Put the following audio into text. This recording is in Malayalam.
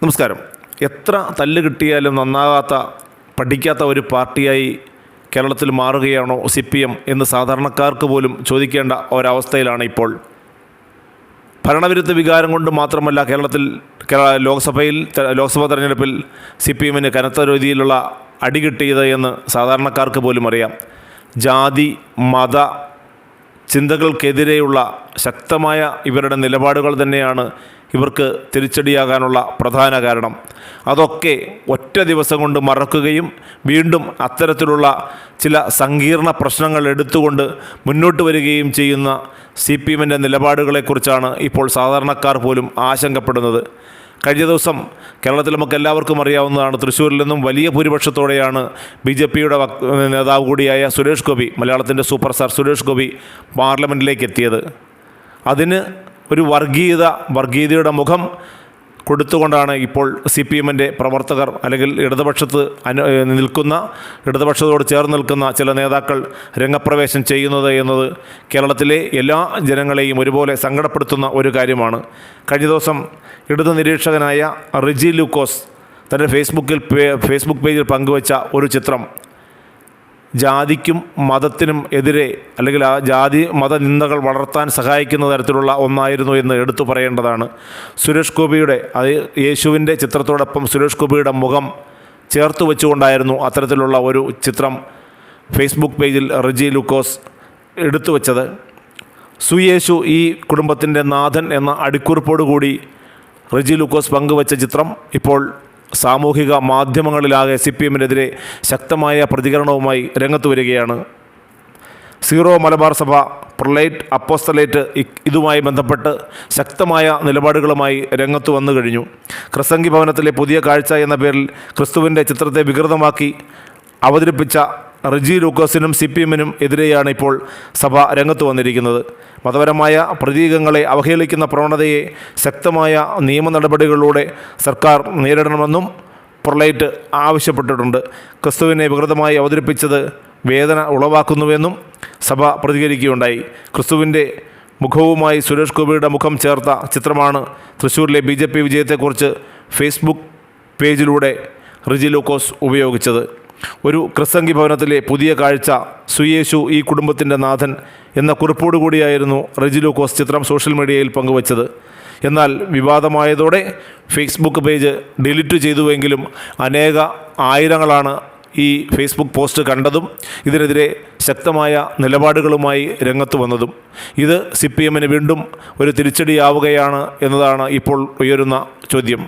നമസ്കാരം. എത്ര തല്ല് കിട്ടിയാലും നന്നാകാത്ത, പഠിക്കാത്ത ഒരു പാർട്ടിയായി കേരളത്തിൽ മാറുകയാണോ CPM എന്ന് സാധാരണക്കാർക്ക് പോലും ചോദിക്കേണ്ട ഒരവസ്ഥയിലാണ് ഇപ്പോൾ. ഭരണവിരുദ്ധ വികാരം കൊണ്ട് മാത്രമല്ല കേരളത്തിൽ ലോക്സഭാ തെരഞ്ഞെടുപ്പിൽ CPMന് കനത്ത രീതിയിലുള്ള അടി കിട്ടിയത് എന്ന് സാധാരണക്കാർക്ക് പോലും അറിയാം. ജാതി മത ചിന്തകൾക്കെതിരെയുള്ള ശക്തമായ ഇവരുടെ നിലപാടുകൾ തന്നെയാണ് ഇവർക്ക് തിരിച്ചടിയാകാനുള്ള പ്രധാന കാരണം. അതൊക്കെ ഒറ്റ ദിവസം കൊണ്ട് മറക്കുകയും വീണ്ടും അത്തരത്തിലുള്ള ചില സങ്കീർണ പ്രശ്നങ്ങൾ എടുത്തുകൊണ്ട് മുന്നോട്ട് വരികയും ചെയ്യുന്ന CPMൻ്റെ നിലപാടുകളെക്കുറിച്ചാണ് ഇപ്പോൾ സാധാരണക്കാർ പോലും ആശങ്കപ്പെടുന്നത്. കഴിഞ്ഞ ദിവസം കേരളത്തിൽ നമുക്ക് എല്ലാവർക്കും അറിയാവുന്നതാണ്, തൃശ്ശൂരിൽ നിന്നും വലിയ ഭൂരിപക്ഷത്തോടെയാണ് BJPയുടെ നേതാവ് കൂടിയായ സുരേഷ് ഗോപി, മലയാളത്തിൻ്റെ സൂപ്പർ സ്റ്റാർ സുരേഷ് ഗോപി പാർലമെൻറ്റിലേക്ക് എത്തിയത്. അതിന് ഒരു വർഗീയതയുടെ മുഖം കൊടുത്തുകൊണ്ടാണ് ഇപ്പോൾ CPMൻ്റെ പ്രവർത്തകർ അല്ലെങ്കിൽ ഇടതുപക്ഷത്തോട് ചേർന്ന് നിൽക്കുന്ന ചില നേതാക്കൾ രംഗപ്രവേശം ചെയ്യുന്നത് എന്നത് കേരളത്തിലെ എല്ലാ ജനങ്ങളെയും ഒരുപോലെ സങ്കടപ്പെടുത്തുന്ന ഒരു കാര്യമാണ്. കഴിഞ്ഞ ദിവസം ഇടതു നിരീക്ഷകനായ റിജി ലൂക്കോസ് തൻ്റെ ഫേസ്ബുക്ക് പേജിൽ പങ്കുവച്ച ഒരു ചിത്രം ജാതിക്കും മതത്തിനും എതിരെ അല്ലെങ്കിൽ ആ ജാതി മത നിന്ദകൾ വളർത്താൻ സഹായിക്കുന്ന തരത്തിലുള്ള ഒന്നായിരുന്നു എന്ന് എടുത്തു പറയേണ്ടതാണ്. സുരേഷ് ഗോപിയുടെ യേശുവിൻ്റെ ചിത്രത്തോടൊപ്പം സുരേഷ് ഗോപിയുടെ മുഖം ചേർത്ത് വെച്ചുകൊണ്ടായിരുന്നു അത്തരത്തിലുള്ള ഒരു ചിത്രം ഫേസ്ബുക്ക് പേജിൽ റിജി ലൂക്കോസ് എടുത്തു വച്ചത്. സുയേശു ഈ കുടുംബത്തിൻ്റെ നാഥൻ എന്ന അടിക്കുറിപ്പോടുകൂടി റിജി ലൂക്കോസ് പങ്കുവച്ച ചിത്രം ഇപ്പോൾ സാമൂഹിക മാധ്യമങ്ങളിലാകെ CPMനെതിരെ ശക്തമായ പ്രതികരണവുമായി രംഗത്ത് വരികയാണ്. സീറോ മലബാർ സഭ, പ്രൊലൈറ്റ് അപ്പോസ്തലേറ്റ് ഇതുമായി ബന്ധപ്പെട്ട് ശക്തമായ നിലപാടുകളുമായി രംഗത്ത് വന്നു കഴിഞ്ഞു. ക്രിസംഗി ഭവനത്തിലെ പുതിയ കാഴ്ച എന്ന പേരിൽ ക്രിസ്തുവിൻ്റെ ചിത്രത്തെ വികൃതമാക്കി അവതരിപ്പിച്ച റിജി ലൂക്കോസിനും CPMനും എതിരെയാണ് ഇപ്പോൾ സഭ രംഗത്ത് വന്നിരിക്കുന്നത്. മതപരമായ പ്രതീകങ്ങളെ അവഹേളിക്കുന്ന പ്രവണതയെ ശക്തമായ നിയമ നടപടികളിലൂടെ സർക്കാർ നേരിടണമെന്നും പ്രൊലൈറ്റ് ആവശ്യപ്പെട്ടിട്ടുണ്ട്. ക്രിസ്തുവിനെ വികൃതമായി അവതരിപ്പിച്ചത് വേദന ഉളവാക്കുന്നുവെന്നും സഭ പ്രതികരിക്കുകയുണ്ടായി. ക്രിസ്തുവിൻ്റെ മുഖവുമായി സുരേഷ് ഗോപിയുടെ മുഖം ചേർത്ത ചിത്രമാണ് തൃശ്ശൂരിലെ BJP വിജയത്തെക്കുറിച്ച് ഫേസ്ബുക്ക് പേജിലൂടെ റിജി ലൂക്കോസ് ഉപയോഗിച്ചത്. ഒരു ക്രിസംഗി ഭവനത്തിലെ പുതിയ കാഴ്ച, സുയേശു ഈ കുടുംബത്തിൻ്റെ നാഥൻ എന്ന കുറിപ്പോടുകൂടിയായിരുന്നു റിജി ലൂക്കോസ് ചിത്രം സോഷ്യൽ മീഡിയയിൽ പങ്കുവച്ചത്. എന്നാൽ വിവാദമായതോടെ ഫേസ്ബുക്ക് പേജ് ഡിലീറ്റ് ചെയ്തുവെങ്കിലും ആയിരങ്ങളാണ് ഈ ഫേസ്ബുക്ക് പോസ്റ്റ് കണ്ടതും ഇതിനെതിരെ ശക്തമായ നിലപാടുകളുമായി രംഗത്ത് വന്നതും. ഇത് CPMന് വീണ്ടും ഒരു തിരിച്ചടിയാവുകയാണ് എന്നതാണ് ഇപ്പോൾ ഉയരുന്ന ചോദ്യം.